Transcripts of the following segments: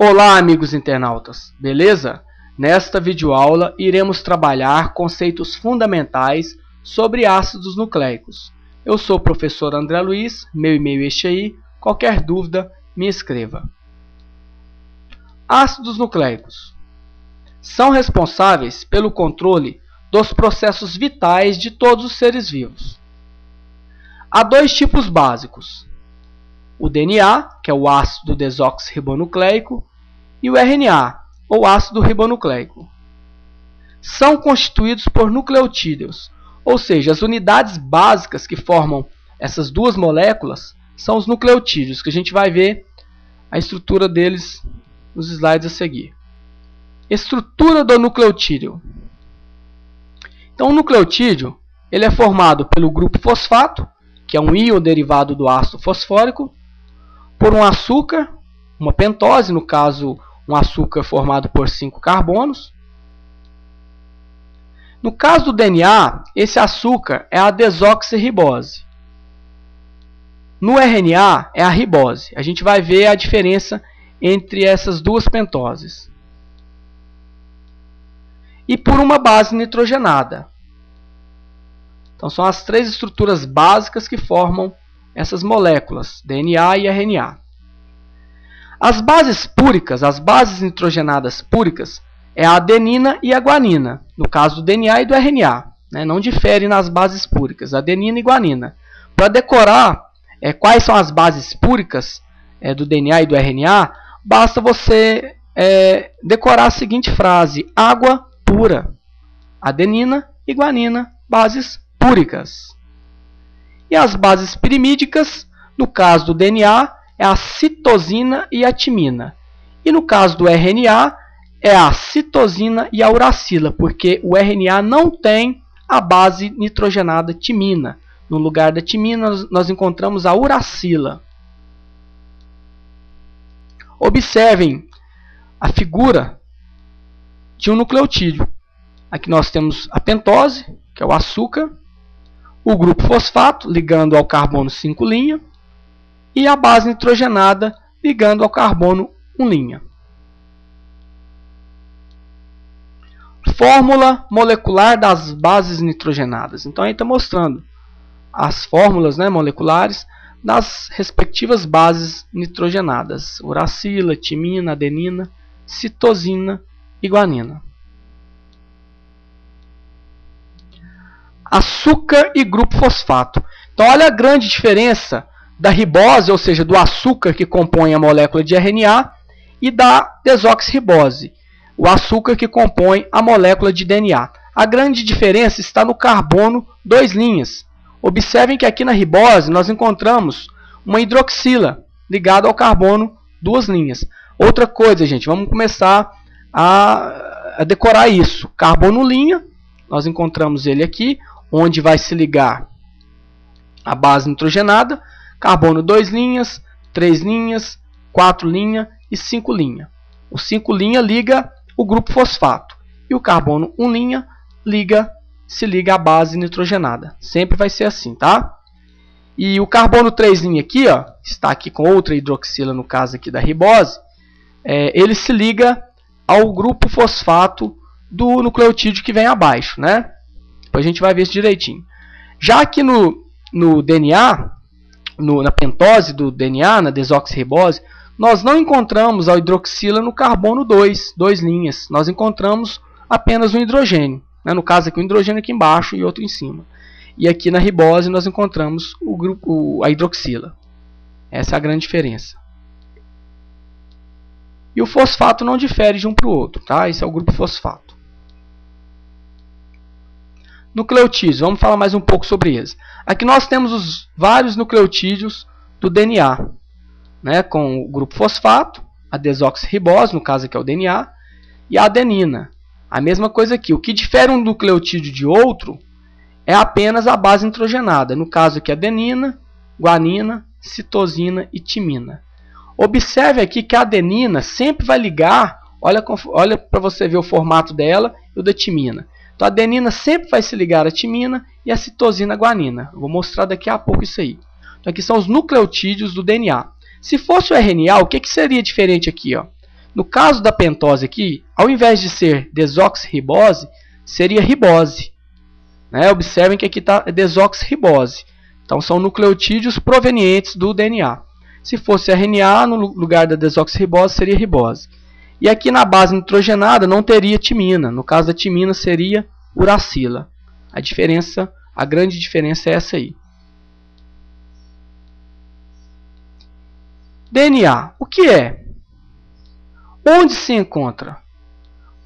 Olá, amigos internautas, beleza? Nesta videoaula iremos trabalhar conceitos fundamentais sobre ácidos nucleicos. Eu sou o professor André Luiz, meu e-mail é este aí, qualquer dúvida me escreva. Ácidos nucleicos são responsáveis pelo controle dos processos vitais de todos os seres vivos. Há dois tipos básicos: o DNA, que é o ácido desoxirribonucleico, e o RNA, ou ácido ribonucleico. São constituídos por nucleotídeos, ou seja, as unidades básicas que formam essas duas moléculas são os nucleotídeos, que a gente vai ver a estrutura deles nos slides a seguir. Estrutura do nucleotídeo. Então, o nucleotídeo ele é formado pelo grupo fosfato, que é um íon derivado do ácido fosfórico, por um açúcar, uma pentose, no caso, um açúcar formado por 5 carbonos. No caso do DNA, esse açúcar é a desoxirribose. No RNA, é a ribose. A gente vai ver a diferença entre essas duas pentoses. E por uma base nitrogenada. Então, são as três estruturas básicas que formam essas moléculas, DNA e RNA. As bases púricas, as bases nitrogenadas púricas, é a adenina e a guanina, no caso do DNA e do RNA. Não difere nas bases púricas, adenina e guanina. Para decorar quais são as bases púricas do DNA e do RNA, basta você decorar a seguinte frase: água pura. Adenina e guanina, bases púricas. E as bases pirimídicas, no caso do DNA, é a citosina e a timina. E no caso do RNA, é a citosina e a uracila, porque o RNA não tem a base nitrogenada timina. No lugar da timina, nós encontramos a uracila. Observem a figura de um nucleotídeo. Aqui nós temos a pentose, que é o açúcar, o grupo fosfato, ligando ao carbono 5' e a base nitrogenada, ligando ao carbono 1'. Fórmula molecular das bases nitrogenadas. Então, aí está mostrando as fórmulas moleculares das respectivas bases nitrogenadas: uracila, timina, adenina, citosina e guanina. Açúcar e grupo fosfato. Então, olha a grande diferença da ribose, ou seja, do açúcar que compõe a molécula de RNA, e da desoxirribose, o açúcar que compõe a molécula de DNA. A grande diferença está no carbono 2'. Observem que aqui na ribose nós encontramos uma hidroxila ligada ao carbono 2'. Outra coisa, gente, vamos começar a decorar isso. Carbono 1', nós encontramos ele aqui, onde vai se ligar a base nitrogenada, carbono 2', 3', 4' e 5'. O 5' liga o grupo fosfato e o carbono 1' se liga à base nitrogenada. Sempre vai ser assim, tá? E o carbono 3' aqui, ó, está aqui com outra hidroxila, no caso aqui da ribose, ele se liga ao grupo fosfato do nucleotídeo que vem abaixo, né? Depois a gente vai ver isso direitinho. Já aqui no DNA, na pentose do DNA, na desoxirribose, nós não encontramos a hidroxila no carbono 2'. Nós encontramos apenas um hidrogênio. No caso aqui, um hidrogênio aqui embaixo e outro em cima. E aqui na ribose nós encontramos a hidroxila. Essa é a grande diferença. E o fosfato não difere de um para o outro, tá? Esse é o grupo fosfato. Nucleotídeos, vamos falar mais um pouco sobre eles. Aqui nós temos os vários nucleotídeos do DNA, com o grupo fosfato, a desoxirribose, no caso aqui é o DNA, e a adenina. A mesma coisa aqui. O que difere um nucleotídeo de outro é apenas a base nitrogenada. No caso aqui, adenina, guanina, citosina e timina. Observe aqui que a adenina sempre vai ligar, olha para você ver o formato dela e o da timina. Então, a adenina sempre vai se ligar à timina e a citosina à guanina. Eu vou mostrar daqui a pouco isso aí. Então, aqui são os nucleotídeos do DNA. Se fosse o RNA, o que seria diferente aqui? Ó? No caso da pentose aqui, ao invés de ser desoxirribose, seria ribose. Né? Observem que aqui está desoxirribose. Então são nucleotídeos provenientes do DNA. Se fosse RNA, no lugar da desoxirribose seria ribose. E aqui na base nitrogenada não teria timina. No caso da timina seria uracila. A grande diferença é essa aí. DNA, o que é? Onde se encontra?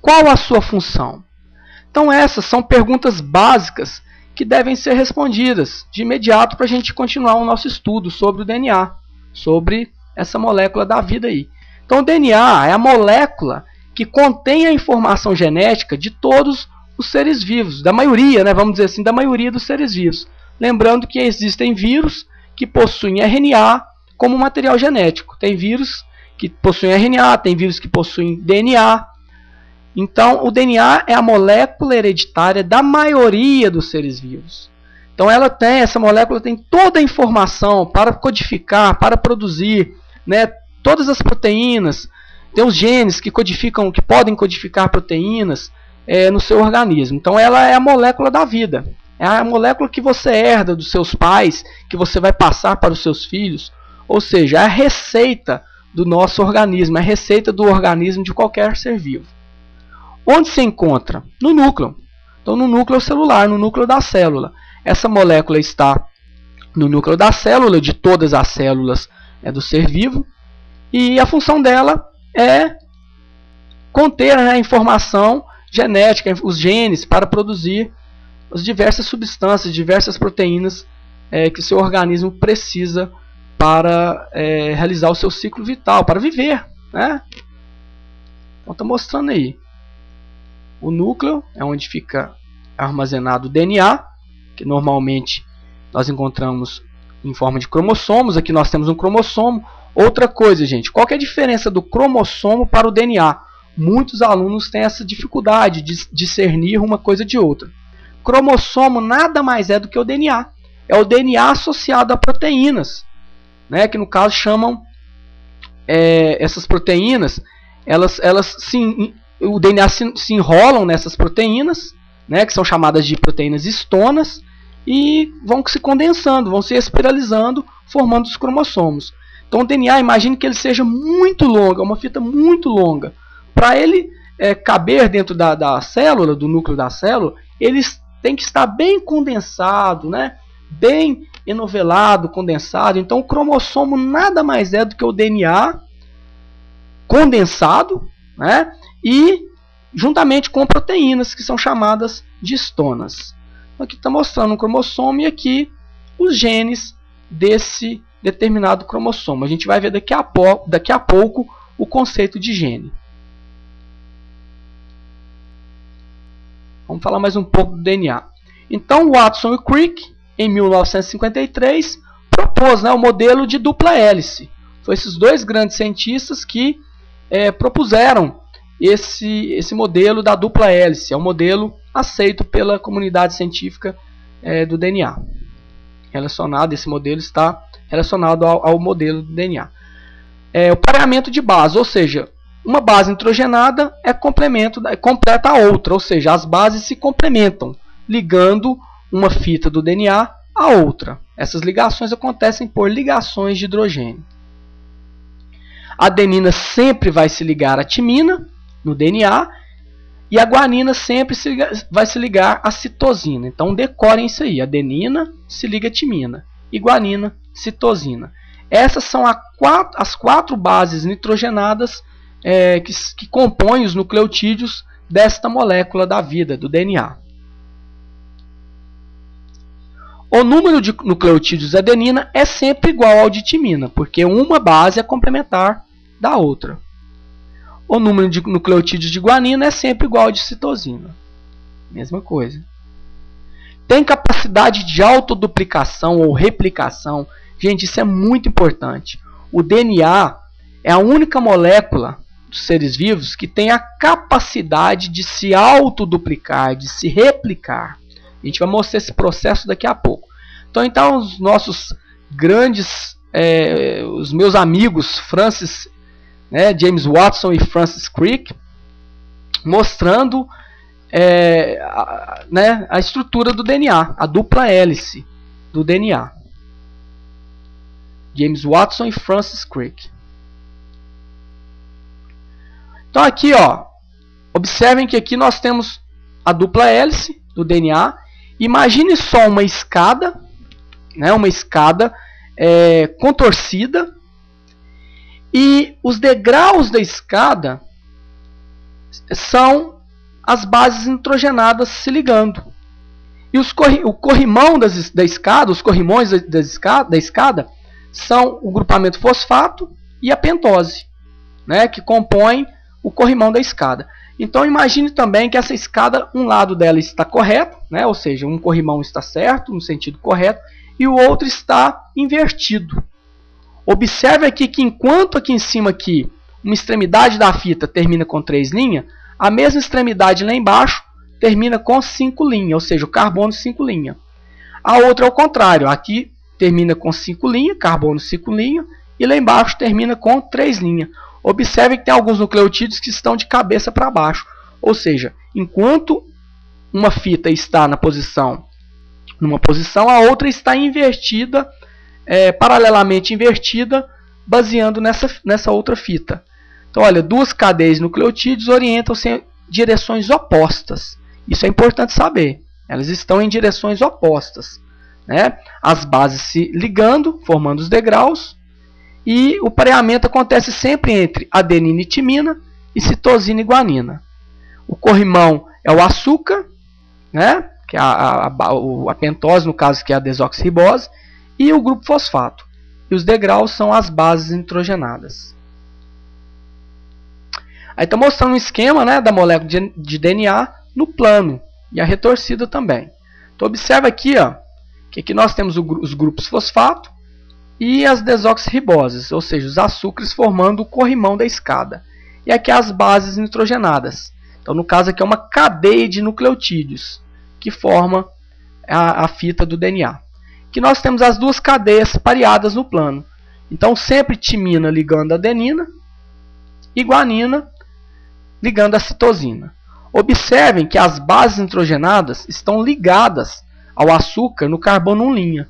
Qual a sua função? Então essas são perguntas básicas que devem ser respondidas de imediato para a gente continuar o nosso estudo sobre o DNA, sobre essa molécula da vida aí. Então o DNA é a molécula que contém a informação genética de todos os seres vivos, da maioria, né, vamos dizer assim, da maioria dos seres vivos. Lembrando que existem vírus que possuem RNA como material genético. Tem vírus que possuem RNA, tem vírus que possuem DNA. Então, o DNA é a molécula hereditária da maioria dos seres vivos. Então, essa molécula tem toda a informação para codificar, para produzir, né, todas as proteínas. Tem os genes que podem codificar proteínas no seu organismo. Então, ela é a molécula da vida. É a molécula que você herda dos seus pais, que você vai passar para os seus filhos. Ou seja, é a receita do nosso organismo, é a receita do organismo de qualquer ser vivo. Onde se encontra? No núcleo. Então, no núcleo celular, no núcleo da célula. Essa molécula está no núcleo da célula, de todas as células do ser vivo. E a função dela é conter a informação genética, os genes, para produzir as diversas substâncias, diversas proteínas que o seu organismo precisa para realizar o seu ciclo vital, para viver. Né? Então, estou mostrando aí. O núcleo é onde fica armazenado o DNA, que normalmente nós encontramos em forma de cromossomos. Aqui nós temos um cromossomo. Outra coisa, gente, qual que é a diferença do cromossomo para o DNA? Muitos alunos têm essa dificuldade de discernir uma coisa de outra. Cromossomo nada mais é do que o DNA. É o DNA associado a proteínas, né, que no caso chamam essas proteínas, o DNA se enrolam nessas proteínas, né, que são chamadas de proteínas histonas, e vão se condensando, vão se espiralizando, formando os cromossomos. Então o DNA, imagine que ele seja muito longo, é uma fita muito longa. Para ele caber dentro da célula, do núcleo da célula, ele tem que estar bem condensado, né, bem enovelado, condensado. Então o cromossomo nada mais é do que o DNA condensado, né, e juntamente com proteínas que são chamadas de histonas. Aqui está mostrando um cromossomo e aqui os genes desse determinado cromossomo. A gente vai ver daqui a pouco o conceito de gene. Vamos falar mais um pouco do DNA. Então o Watson e o Crick, em 1953, propôs, né, o modelo de dupla hélice. Foi esses dois grandes cientistas que propuseram esse modelo da dupla hélice. É um modelo aceito pela comunidade científica do DNA. Esse modelo está relacionado ao modelo do DNA. O pareamento de base, ou seja, uma base nitrogenada completa a outra, ou seja, as bases se complementam, ligando uma fita do DNA a outra. Essas ligações acontecem por ligações de hidrogênio. A adenina sempre vai se ligar à timina no DNA e a guanina sempre vai se ligar à citosina. Então decorem isso aí: adenina se liga à timina e guanina citosina. Essas são as quatro bases nitrogenadas que compõem os nucleotídeos desta molécula da vida, do DNA. O número de nucleotídeos de adenina é sempre igual ao de timina, porque uma base é complementar da outra. O número de nucleotídeos de guanina é sempre igual ao de citosina. Mesma coisa. Tem capacidade de autoduplicação ou replicação. Gente, isso é muito importante. O DNA é a única molécula dos seres vivos que tem a capacidade de se autoduplicar, de se replicar. A gente vai mostrar esse processo daqui a pouco. Então os nossos grandes, os meus amigos Francis né, James Watson e Francis Crick, mostrando a estrutura do DNA, a dupla hélice do DNA. James Watson e Francis Crick. Então aqui, ó, observem que aqui nós temos a dupla hélice do DNA. Imagine só uma escada, né, uma escada contorcida, e os degraus da escada são as bases nitrogenadas se ligando. E o corrimão da escada, os corrimões da escada são o grupamento fosfato e a pentose, né, que compõem o corrimão da escada. Então imagine também que essa escada, um lado dela está correto, né, ou seja, um corrimão está certo, no sentido correto, e o outro está invertido. Observe aqui que enquanto aqui em cima aqui, uma extremidade da fita termina com 3 linhas, a mesma extremidade lá embaixo termina com 5 linhas, ou seja, o carbono 5 linhas. A outra é o contrário, aqui termina com 5 linhas, carbono 5 linhas, e lá embaixo termina com 3 linhas. Observe que tem alguns nucleotídeos que estão de cabeça para baixo, ou seja, enquanto uma fita está numa posição, a outra está invertida, paralelamente invertida, baseando nessa outra fita. Então, olha, duas cadeias de nucleotídeos orientam-se em direções opostas. Isso é importante saber. Elas estão em direções opostas, né? As bases se ligando, formando os degraus, e o pareamento acontece sempre entre adenina e timina e citosina e guanina. O corrimão é o açúcar, né? Que é a pentose, no caso, que é a desoxirribose, e o grupo fosfato. E os degraus são as bases nitrogenadas. Aí está mostrando um esquema, né, da molécula de DNA no plano e a retorcida também. Então observe aqui, ó, que aqui nós temos os grupos fosfato e as desoxirriboses, ou seja, os açúcares formando o corrimão da escada. E aqui as bases nitrogenadas. Então no caso aqui é uma cadeia de nucleotídeos que forma a fita do DNA. Aqui nós temos as duas cadeias pareadas no plano. Então sempre timina ligando a adenina e guanina ligando a citosina. Observem que as bases nitrogenadas estão ligadas ao açúcar no carbono 1 linha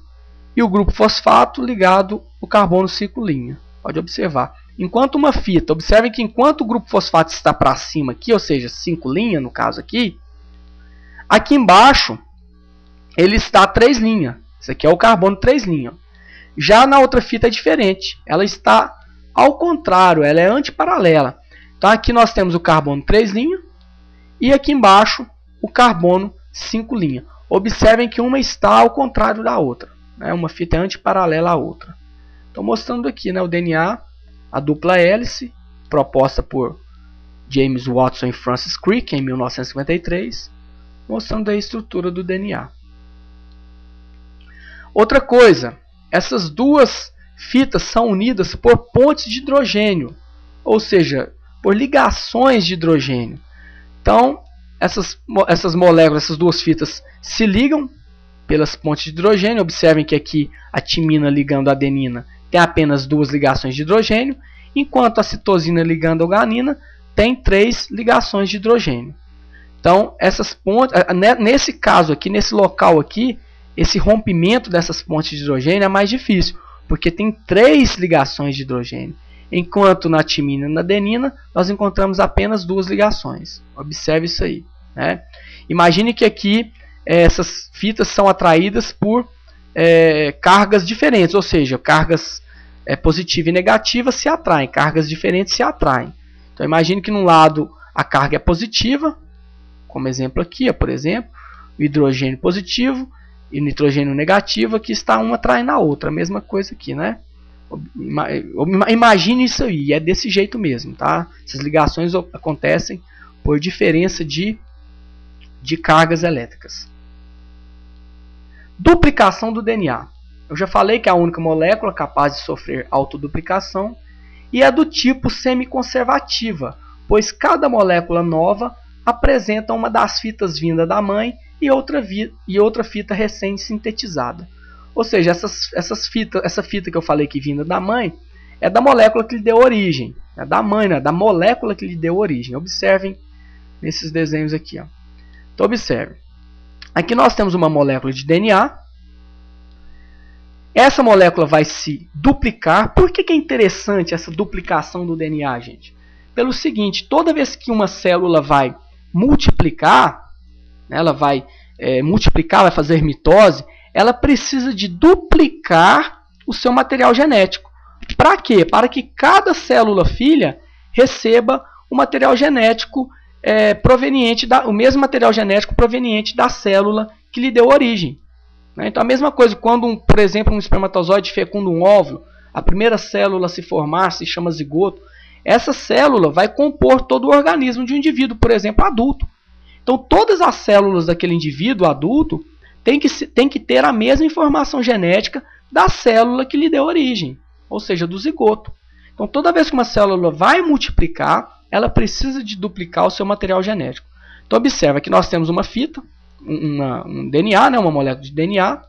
e o grupo fosfato ligado ao carbono 5 linha. Pode observar. Enquanto uma fita, observem que enquanto o grupo fosfato está para cima aqui, ou seja, 5 linha no caso aqui embaixo ele está 3 linha. Isso aqui é o carbono 3 linha. Já na outra fita é diferente. Ela está ao contrário, ela é antiparalela. Então aqui nós temos o carbono 3 linha e aqui embaixo o carbono 5 linha. Observem que uma está ao contrário da outra, né? Uma fita é antiparalela à outra. Estou mostrando aqui, né, o DNA, a dupla hélice, proposta por James Watson e Francis Crick em 1953, mostrando a estrutura do DNA. Outra coisa, essas duas fitas são unidas por pontes de hidrogênio, ou seja, por ligações de hidrogênio. Então, essas moléculas, essas duas fitas se ligam pelas pontes de hidrogênio. Observem que aqui a timina ligando a adenina tem apenas 2 ligações de hidrogênio, enquanto a citosina ligando a guanina tem 3 ligações de hidrogênio. Então, essas pontes, nesse caso aqui, nesse local aqui, esse rompimento dessas pontes de hidrogênio é mais difícil, porque tem 3 ligações de hidrogênio. Enquanto na timina e na adenina nós encontramos apenas 2 ligações. Observe isso aí, né? Imagine que aqui essas fitas são atraídas por cargas diferentes, ou seja, cargas positiva e negativa se atraem, cargas diferentes se atraem. Então imagine que num lado a carga é positiva, como exemplo aqui, por exemplo, o hidrogênio positivo e o nitrogênio negativo, aqui está uma atraindo a outra, a mesma coisa aqui, né? Imagine isso aí, é desse jeito mesmo, tá? Essas ligações acontecem por diferença de cargas elétricas. Duplicação do DNA. Eu já falei que é a única molécula capaz de sofrer autoduplicação e é do tipo semiconservativa, pois cada molécula nova apresenta uma das fitas vinda da mãe e outra fita recém-sintetizada. Ou seja, essa fita que eu falei que vinda da mãe é da molécula que lhe deu origem, da mãe, né, da molécula que lhe deu origem. Observem nesses desenhos aqui. Ó. Então, observe. Aqui nós temos uma molécula de DNA. Essa molécula vai se duplicar. Por que é interessante essa duplicação do DNA, gente? Pelo seguinte, toda vez que uma célula vai multiplicar, ela vai multiplicar, vai fazer mitose, ela precisa de duplicar o seu material genético. Para quê? Para que cada célula filha receba o material genético o mesmo material genético proveniente da célula que lhe deu origem. Então, a mesma coisa, quando, por exemplo, um espermatozoide fecunda um óvulo, a primeira célula a se formar se chama zigoto. Essa célula vai compor todo o organismo de um indivíduo, por exemplo, adulto. Então, todas as células daquele indivíduo adulto têm que ter a mesma informação genética da célula que lhe deu origem, ou seja, do zigoto. Então, toda vez que uma célula vai multiplicar, ela precisa de duplicar o seu material genético. Então, observa que nós temos uma fita, um DNA, uma molécula de DNA. A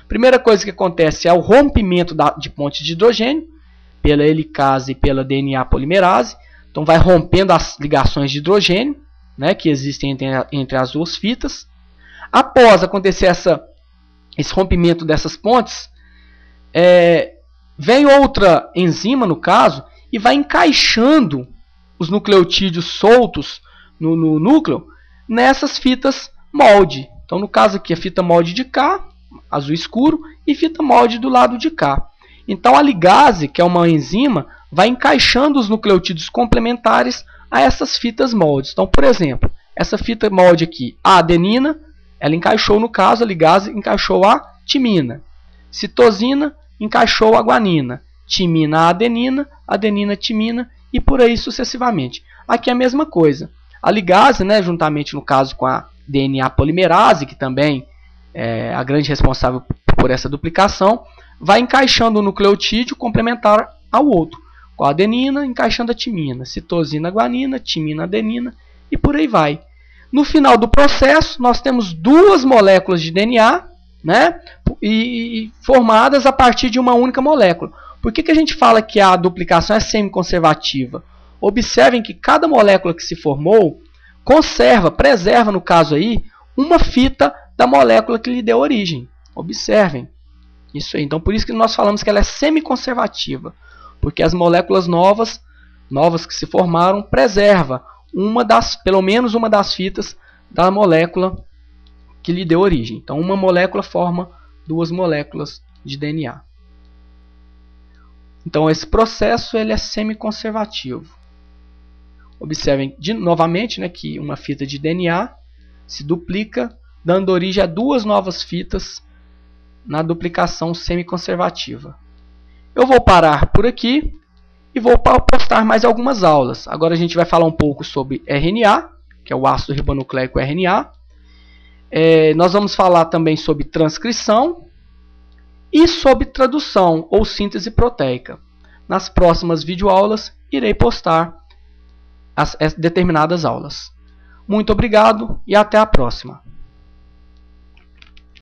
primeira coisa que acontece é o rompimento de pontes de hidrogênio, pela helicase e pela DNA polimerase. Então, vai rompendo as ligações de hidrogênio, que existem entre as duas fitas. Após acontecer esse rompimento dessas pontes, vem outra enzima, no caso, e vai encaixando os nucleotídeos soltos no núcleo nessas fitas molde. Então, no caso aqui, a fita molde de cá, azul escuro, e fita molde do lado de cá. Então, a ligase, que é uma enzima, vai encaixando os nucleotídeos complementares a essas fitas moldes. Então, por exemplo, essa fita molde aqui, a adenina, ela encaixou, no caso, a ligase encaixou a timina. Citosina encaixou a guanina. Timina a adenina, adenina a timina, e por aí sucessivamente. Aqui é a mesma coisa. A ligase, juntamente no caso com a DNA polimerase, que também é a grande responsável por essa duplicação, vai encaixando o nucleotídeo complementar ao outro. Com a adenina encaixando a timina, citosina a guanina, timina a adenina, e por aí vai. No final do processo, nós temos duas moléculas de DNA, e formadas a partir de uma única molécula. Por que a gente fala que a duplicação é semiconservativa? Observem que cada molécula que se formou preserva, no caso aí, uma fita da molécula que lhe deu origem. Observem isso aí. Então, por isso que nós falamos que ela é semiconservativa, porque as moléculas novas que se formaram preserva pelo menos uma das fitas da molécula que lhe deu origem. Então, uma molécula forma duas moléculas de DNA. Então, esse processo ele é semiconservativo. Observem novamente que uma fita de DNA se duplica, dando origem a duas novas fitas na duplicação semiconservativa. Eu vou parar por aqui e vou postar mais algumas aulas. Agora a gente vai falar um pouco sobre RNA, que é o ácido ribonucleico RNA. Nós vamos falar também sobre transcrição e sobre tradução ou síntese proteica. Nas próximas videoaulas irei postar as determinadas aulas. Muito obrigado e até a próxima.